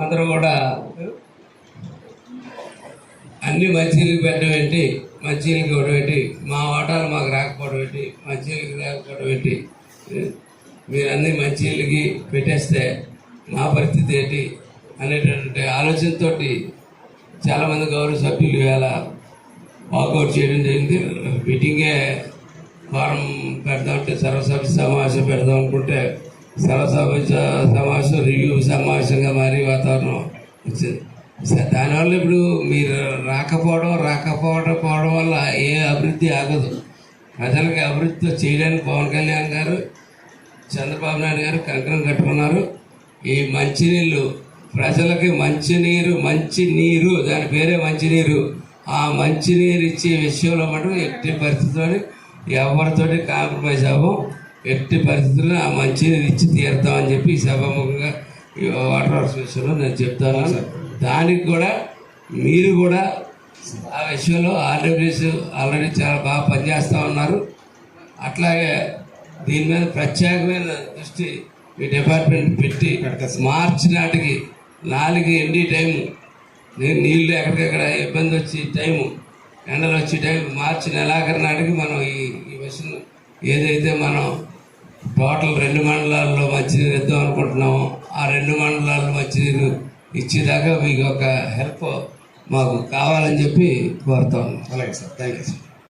అందరూ కూడా అన్ని మంచినీళ్ళకి పెట్టడం ఏంటి, మంచినీళ్ళకి ఇవ్వడం ఏంటి, మా వాటాలు మాకు రాకపోవడం ఏంటి, మంచినీళ్ళకి రాకపోవడం ఏంటి, మీరు అన్ని మంచినీళ్ళకి పెట్టేస్తే మా పరిస్థితి ఏంటి అనేటటువంటి ఆలోచనతో చాలామంది గౌరవ సభ్యులు ఇవాళ వాకౌట్ చేయడం జరిగింది. మీటింగే ఫారం పెడదామంటే సర్వసభ్య సమావేశం పెడదాం అనుకుంటే సర్వసభ్య సమావేశం రివ్యూ సమావేశంగా మారి వాతావరణం వచ్చింది. దానివల్ల ఇప్పుడు మీరు రాకపోవడం వల్ల ఏ అభివృద్ధి ఆగదు. ప్రజలకి అభివృద్ధి చేయడానికి పవన్ కళ్యాణ్ గారు, చంద్రబాబు నాయుడు గారు కంకణం కట్టుకున్నారు. ఈ మంచినీళ్ళు ప్రజలకి మంచినీరు దాని పేరే మంచినీరు. ఆ మంచినీరు ఇచ్చే విషయంలో మటుకు ఎట్టి పరిస్థితుల్లో ఎవరితోటి కాంప్రమైజ్ అవ్వం. ఎట్టి పరిస్థితుల్లో ఆ మంచినీరు ఇచ్చి తీరుతామని చెప్పి ఈ సభాముఖంగా వాటర్ వర్క్స్ విషయంలో నేను చెప్తాను. దానికి కూడా మీరు కూడా ఆ విషయంలో ఆల్రెడీ చాలా బాగా పనిచేస్తూ ఉన్నారు. అట్లాగే దీని మీద ప్రత్యేకమైన దృష్టి మీ డిపార్ట్మెంట్ పెట్టి మార్చి నాటికి 4 ఎండి టైము, నీళ్ళు ఎక్కడికెక్కడ ఇబ్బంది వచ్చి టైము, ఎండలు వచ్చే టైం మార్చి నెలాఖరు నాటికి మనం ఈ విషయం ఏదైతే మనం టోటల్ 2 మండలాల్లో మంచినీరు ఇద్దాం అనుకుంటున్నామో ఆ 2 మండలాల్లో మంచినీరు ఇచ్చేదాకా మీకు ఒక హెల్ప్ మాకు కావాలని చెప్పి కోరుతాం. అలాగే సార్, థ్యాంక్ యూ సార్.